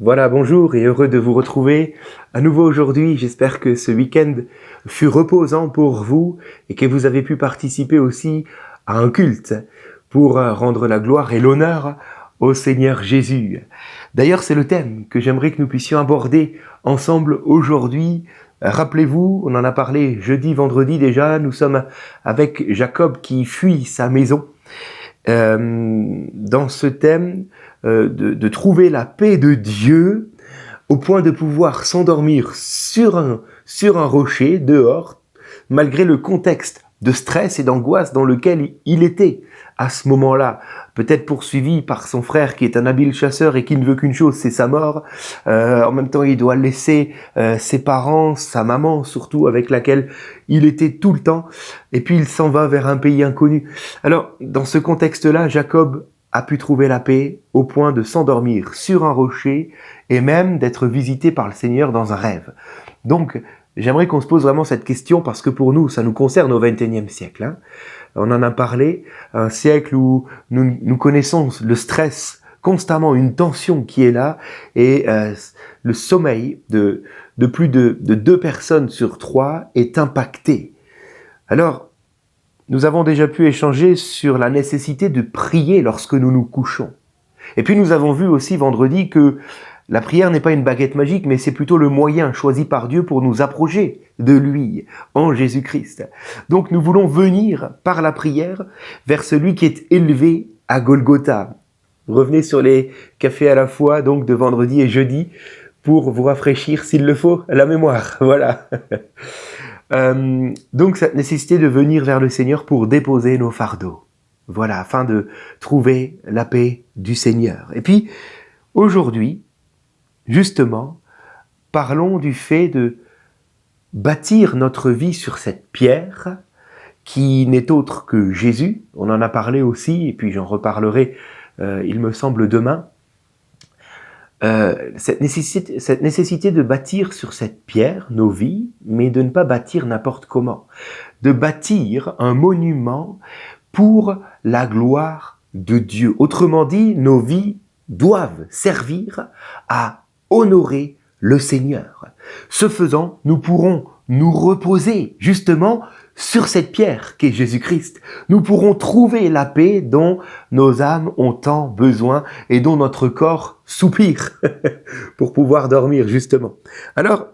Voilà, bonjour et heureux de vous retrouver à nouveau aujourd'hui. J'espère que ce week-end fut reposant pour vous et que vous avez pu participer aussi à un culte pour rendre la gloire et l'honneur au Seigneur Jésus. D'ailleurs, c'est le thème que j'aimerais que nous puissions aborder ensemble aujourd'hui. Rappelez-vous, on en a parlé jeudi, vendredi déjà, nous sommes avec Jacob qui fuit sa maison. Dans ce thème de trouver la paix de Dieu au point de pouvoir s'endormir sur un rocher, dehors, malgré le contexte de stress et d'angoisse dans lequel il était à ce moment-là, peut-être poursuivi par son frère qui est un habile chasseur et qui ne veut qu'une chose, c'est sa mort. En même temps, il doit laisser ses parents, sa maman surtout, avec laquelle il était tout le temps, et puis il s'en va vers un pays inconnu. Alors, dans ce contexte-là, Jacob a pu trouver la paix au point de s'endormir sur un rocher et même d'être visité par le Seigneur dans un rêve. Donc, j'aimerais qu'on se pose vraiment cette question parce que pour nous, ça nous concerne au XXIe siècle. Hein. On en a parlé, un siècle où nous connaissons le stress constamment, une tension qui est là et le sommeil de plus de 2 personnes sur 3 est impacté. Alors, nous avons déjà pu échanger sur la nécessité de prier lorsque nous nous couchons. Et puis nous avons vu aussi vendredi que la prière n'est pas une baguette magique, mais c'est plutôt le moyen choisi par Dieu pour nous approcher de lui, en Jésus-Christ. Donc nous voulons venir par la prière vers celui qui est élevé à Golgotha. Revenez sur les cafés à la fois, donc de vendredi et jeudi, pour vous rafraîchir, s'il le faut, la mémoire. Voilà. Donc cette nécessité de venir vers le Seigneur pour déposer nos fardeaux. Voilà, afin de trouver la paix du Seigneur. Et puis, aujourd'hui, justement, parlons du fait de bâtir notre vie sur cette pierre qui n'est autre que Jésus. On en a parlé aussi, et puis j'en reparlerai, il me semble, demain. Cette nécessité de bâtir sur cette pierre nos vies, mais de ne pas bâtir n'importe comment. De bâtir un monument pour la gloire de Dieu. Autrement dit, nos vies doivent servir à honorer le Seigneur. Ce faisant, nous pourrons nous reposer justement sur cette pierre qu'est Jésus-Christ. Nous pourrons trouver la paix dont nos âmes ont tant besoin et dont notre corps soupire pour pouvoir dormir justement. Alors,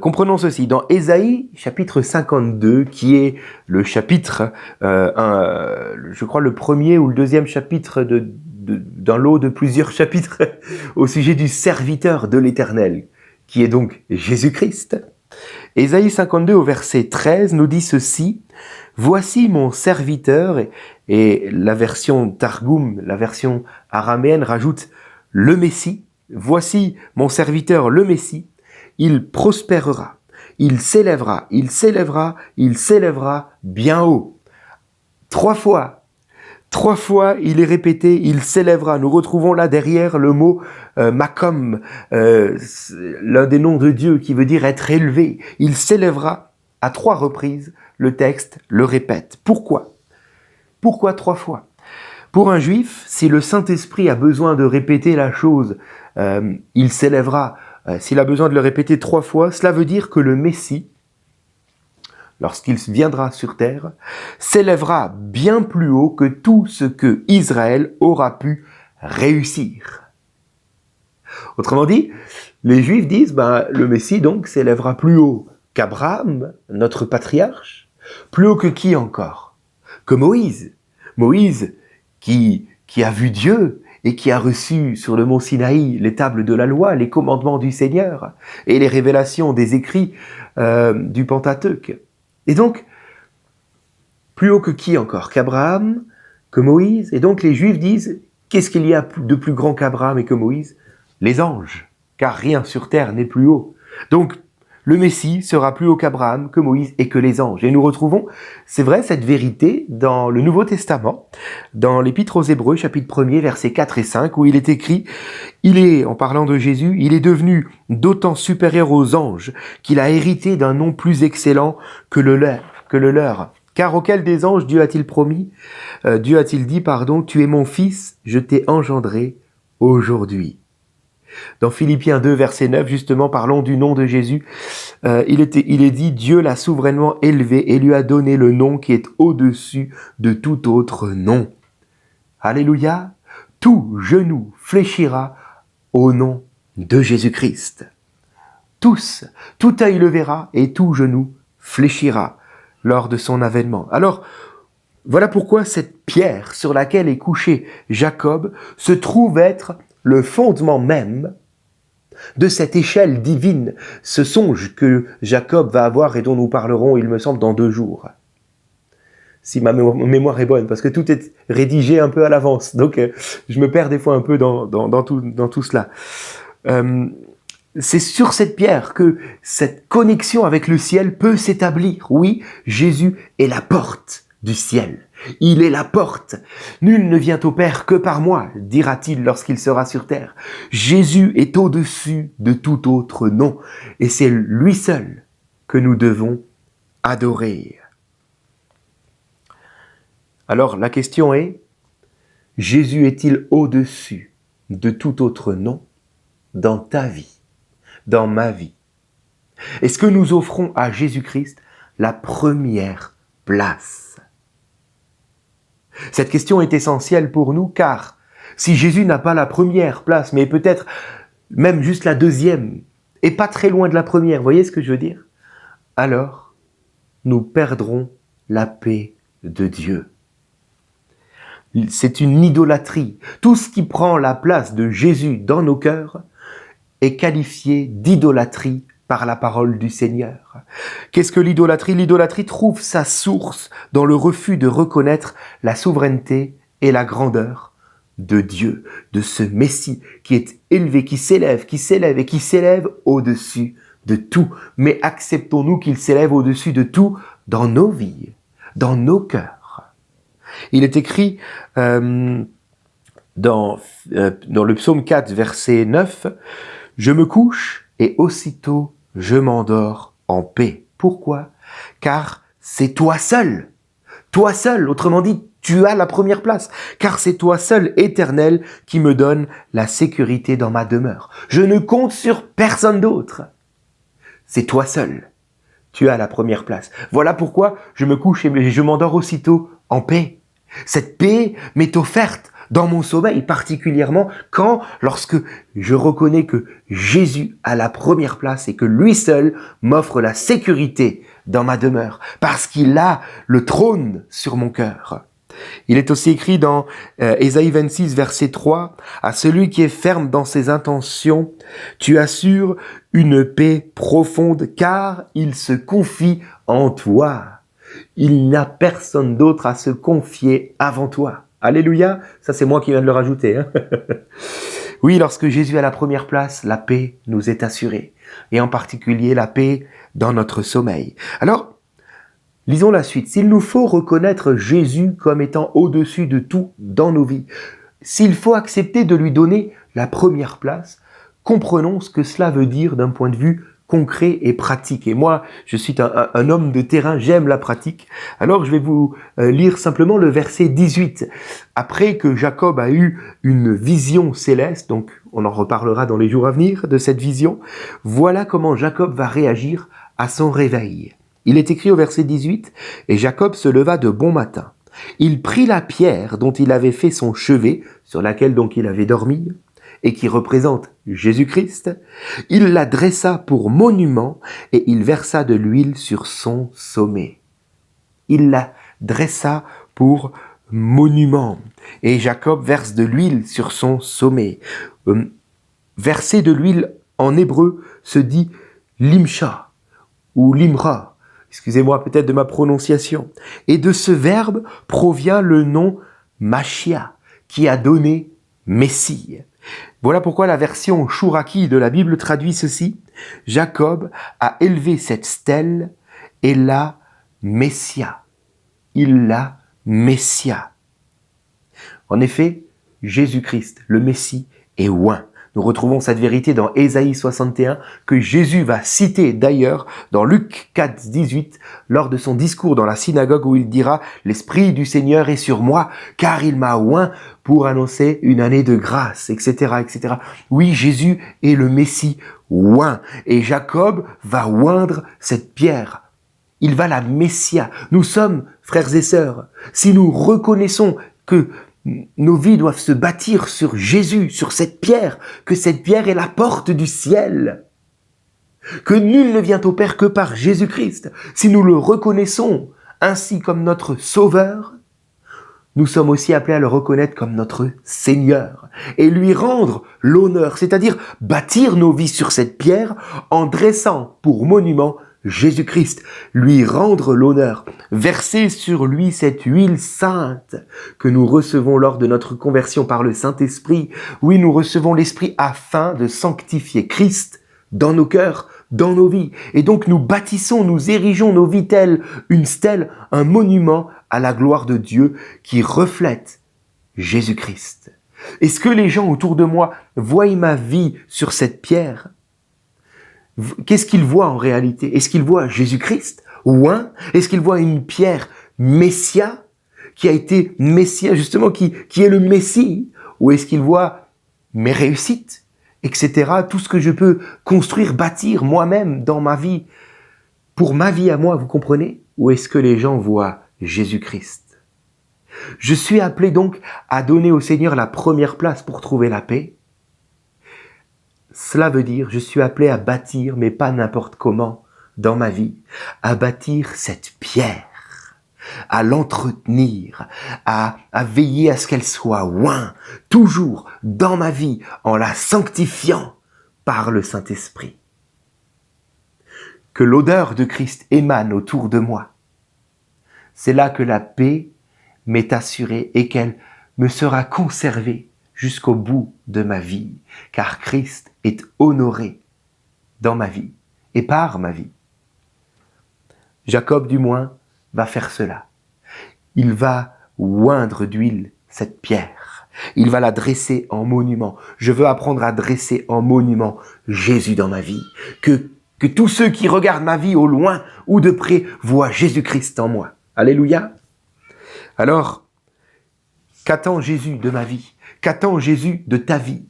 comprenons ceci, dans Ésaïe chapitre 52, qui est le chapitre, je crois le premier ou le deuxième chapitre d'un lot de plusieurs chapitres au sujet du serviteur de l'Éternel, qui est donc Jésus-Christ. Ésaïe 52 au verset 13 nous dit ceci, « Voici mon serviteur » et la version Targum, la version araméenne rajoute « le Messie ». « Voici mon serviteur le Messie ». Il prospérera, il s'élèvera, il s'élèvera, il s'élèvera bien haut. 3 fois, il est répété, il s'élèvera. Nous retrouvons là derrière le mot makom, l'un des noms de Dieu qui veut dire être élevé. Il s'élèvera à 3 reprises, le texte le répète. Pourquoi 3 fois? Pour un juif, si le Saint-Esprit a besoin de répéter la chose, il s'élèvera. S'il a besoin de le répéter 3 fois, cela veut dire que le Messie, lorsqu'il viendra sur terre, s'élèvera bien plus haut que tout ce que Israël aura pu réussir. Autrement dit, les Juifs disent, le Messie donc s'élèvera plus haut qu'Abraham, notre patriarche, plus haut que qui encore? Que Moïse. Moïse qui a vu Dieu, et qui a reçu sur le mont Sinaï les tables de la loi, les commandements du Seigneur, et les révélations des écrits du Pentateuque. Et donc, plus haut que qui encore? Qu'Abraham, que Moïse. Et donc les Juifs disent, qu'est-ce qu'il y a de plus grand qu'Abraham et que Moïse? Les anges, car rien sur terre n'est plus haut. Donc, le Messie sera plus haut qu'Abraham, que Moïse et que les anges. Et nous retrouvons, c'est vrai, cette vérité dans le Nouveau Testament, dans l'Épître aux Hébreux, chapitre 1er, versets 4 et 5, où il est écrit « Il est, en parlant de Jésus, il est devenu d'autant supérieur aux anges qu'il a hérité d'un nom plus excellent que le leur. Car auquel des anges Dieu a-t-il dit, tu es mon fils, je t'ai engendré aujourd'hui. Dans Philippiens 2, verset 9, justement, parlons du nom de Jésus. Il est dit, Dieu l'a souverainement élevé et lui a donné le nom qui est au-dessus de tout autre nom. Alléluia. Tout genou fléchira au nom de Jésus-Christ. Tous, tout œil le verra et tout genou fléchira lors de son avènement. Alors, voilà pourquoi cette pierre sur laquelle est couché Jacob se trouve être le fondement même de cette échelle divine, ce songe que Jacob va avoir et dont nous parlerons, il me semble, dans 2 jours. Si ma mémoire est bonne, parce que tout est rédigé un peu à l'avance, donc je me perds des fois un peu dans tout cela. C'est sur cette pierre que cette connexion avec le ciel peut s'établir. Oui, Jésus est la porte du ciel. Il est la porte. Nul ne vient au Père que par moi, dira-t-il lorsqu'il sera sur terre. Jésus est au-dessus de tout autre nom, et c'est lui seul que nous devons adorer. Alors la question est, Jésus est-il au-dessus de tout autre nom dans ta vie, dans ma vie? Est-ce que nous offrons à Jésus-Christ la première place? Cette question est essentielle pour nous car si Jésus n'a pas la première place, mais peut-être même juste la deuxième, et pas très loin de la première, voyez ce que je veux dire? Alors, nous perdrons la paix de Dieu. C'est une idolâtrie. Tout ce qui prend la place de Jésus dans nos cœurs est qualifié d'idolâtrie par la parole du Seigneur. Qu'est-ce que l'idolâtrie? L'idolâtrie trouve sa source dans le refus de reconnaître la souveraineté et la grandeur de Dieu, de ce Messie qui est élevé, qui s'élève et qui s'élève au-dessus de tout. Mais acceptons-nous qu'il s'élève au-dessus de tout dans nos vies, dans nos cœurs? Il est écrit dans le psaume 4, verset 9, « Je me couche et aussitôt je m'endors en paix. » Pourquoi? Car c'est toi seul, autrement dit, tu as la première place, car c'est toi seul, Éternel, qui me donne la sécurité dans ma demeure. Je ne compte sur personne d'autre. C'est toi seul, tu as la première place. Voilà pourquoi je me couche et je m'endors aussitôt en paix. Cette paix m'est offerte dans mon sommeil, particulièrement lorsque je reconnais que Jésus a la première place et que lui seul m'offre la sécurité dans ma demeure, parce qu'il a le trône sur mon cœur. Il est aussi écrit dans Ésaïe 26, verset 3, « À celui qui est ferme dans ses intentions, tu assures une paix profonde, car il se confie en toi. » Il n'a personne d'autre à se confier avant toi. Alléluia, ça c'est moi qui viens de le rajouter. Hein. Oui, lorsque Jésus a la première place, la paix nous est assurée. Et en particulier la paix dans notre sommeil. Alors, lisons la suite. S'il nous faut reconnaître Jésus comme étant au-dessus de tout dans nos vies, s'il faut accepter de lui donner la première place, comprenons ce que cela veut dire d'un point de vue concret et pratique. Et moi, je suis un homme de terrain, j'aime la pratique. Alors, je vais vous lire simplement le verset 18. Après que Jacob a eu une vision céleste, donc on en reparlera dans les jours à venir de cette vision, voilà comment Jacob va réagir à son réveil. Il est écrit au verset 18, « Et Jacob se leva de bon matin. Il prit la pierre dont il avait fait son chevet, sur laquelle donc il avait dormi, et qui représente Jésus-Christ, il la dressa pour monument et il versa de l'huile sur son sommet. » Il la dressa pour monument. Et Jacob verse de l'huile sur son sommet. Verser de l'huile en hébreu se dit limcha ou limra. Excusez-moi peut-être de ma prononciation. Et de ce verbe provient le nom Machia, qui a donné Messie. Voilà pourquoi la version Chouraki de la Bible traduit ceci. Jacob a élevé cette stèle et l'a Messia. Il l'a Messia. En effet, Jésus-Christ, le Messie, est oint. Nous retrouvons cette vérité dans Ésaïe 61 que Jésus va citer d'ailleurs dans Luc 4, 18 lors de son discours dans la synagogue où il dira « L'Esprit du Seigneur est sur moi car il m'a oint pour annoncer une année de grâce, etc. etc. » Oui, Jésus est le Messie oint et Jacob va oindre cette pierre. Il va la Messia. Nous sommes, frères et sœurs, si nous reconnaissons que nos vies doivent se bâtir sur Jésus, sur cette pierre, que cette pierre est la porte du ciel, que nul ne vient au Père que par Jésus-Christ. Si nous le reconnaissons ainsi comme notre Sauveur, nous sommes aussi appelés à le reconnaître comme notre Seigneur et lui rendre l'honneur, c'est-à-dire bâtir nos vies sur cette pierre en dressant pour monument Jésus-Christ, lui rendre l'honneur, verser sur lui cette huile sainte que nous recevons lors de notre conversion par le Saint-Esprit. Oui, nous recevons l'Esprit afin de sanctifier Christ dans nos cœurs, dans nos vies. Et donc nous bâtissons, nous érigeons nos vies telles une stèle, un monument à la gloire de Dieu qui reflète Jésus-Christ. Est-ce que les gens autour de moi voient ma vie sur cette pierre ? Qu'est-ce qu'ils voient en réalité? Est-ce qu'ils voient Jésus-Christ oint? Est-ce qu'ils voient une pierre Messia qui a été Messia justement, qui est le Messie? Ou est-ce qu'ils voient mes réussites, etc. Tout ce que je peux construire, bâtir moi-même dans ma vie, pour ma vie à moi, vous comprenez? Ou est-ce que les gens voient Jésus-Christ? Je suis appelé donc à donner au Seigneur la première place pour trouver la paix. Cela veut dire, je suis appelé à bâtir, mais pas n'importe comment, dans ma vie, à bâtir cette pierre, à l'entretenir, à veiller à ce qu'elle soit oint, toujours dans ma vie, en la sanctifiant par le Saint-Esprit. Que l'odeur de Christ émane autour de moi. C'est là que la paix m'est assurée et qu'elle me sera conservée jusqu'au bout de ma vie, car Christ est honoré dans ma vie et par ma vie. Jacob, du moins, va faire cela. Il va oindre d'huile cette pierre. Il va la dresser en monument. Je veux apprendre à dresser en monument Jésus dans ma vie. Que tous ceux qui regardent ma vie au loin ou de près voient Jésus-Christ en moi. Alléluia. Alors, qu'attend Jésus de ma vie? Qu'attend Jésus de ta vie?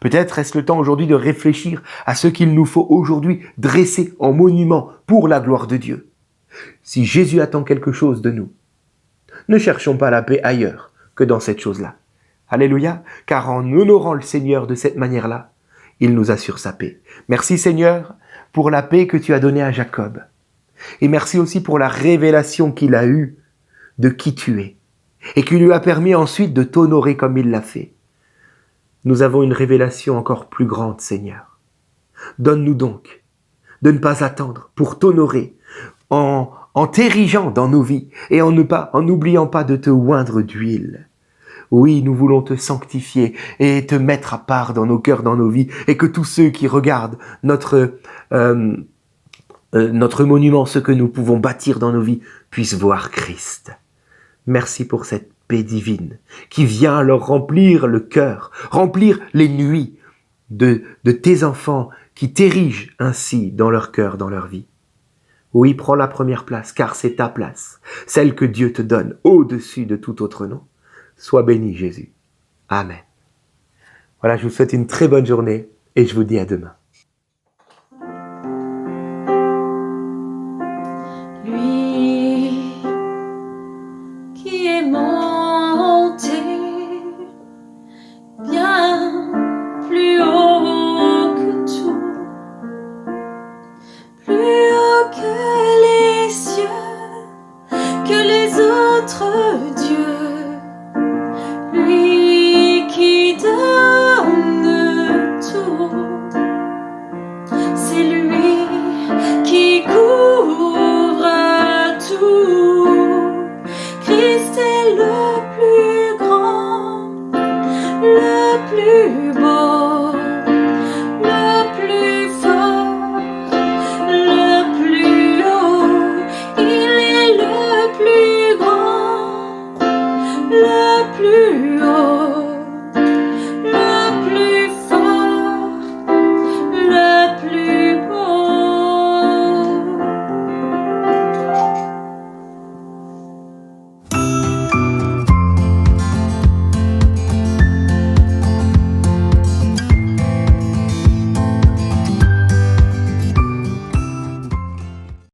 Peut-être est-ce le temps aujourd'hui de réfléchir à ce qu'il nous faut aujourd'hui dresser en monument pour la gloire de Dieu. Si Jésus attend quelque chose de nous, ne cherchons pas la paix ailleurs que dans cette chose-là. Alléluia, car en honorant le Seigneur de cette manière-là, il nous assure sa paix. Merci Seigneur pour la paix que tu as donnée à Jacob. Et merci aussi pour la révélation qu'il a eue de qui tu es et qui lui a permis ensuite de t'honorer comme il l'a fait. Nous avons une révélation encore plus grande, Seigneur. Donne-nous donc de ne pas attendre pour t'honorer en t'érigeant dans nos vies et en n'oubliant pas de te oindre d'huile. Oui, nous voulons te sanctifier et te mettre à part dans nos cœurs, dans nos vies, et que tous ceux qui regardent notre monument, ce que nous pouvons bâtir dans nos vies, puissent voir Christ. Merci pour cette paix divine qui vient leur remplir le cœur, remplir les nuits de tes enfants qui t'érigent ainsi dans leur cœur, dans leur vie. Oui, prends la première place, car c'est ta place, celle que Dieu te donne au-dessus de tout autre nom. Sois béni, Jésus. Amen. Voilà, je vous souhaite une très bonne journée et je vous dis à demain. Lui qui est monté bien plus haut que tout, plus haut que les cieux, que les autres dieux. Lui qui donne tout, c'est lui qui couvre tout. Christ est le plus grand, le plus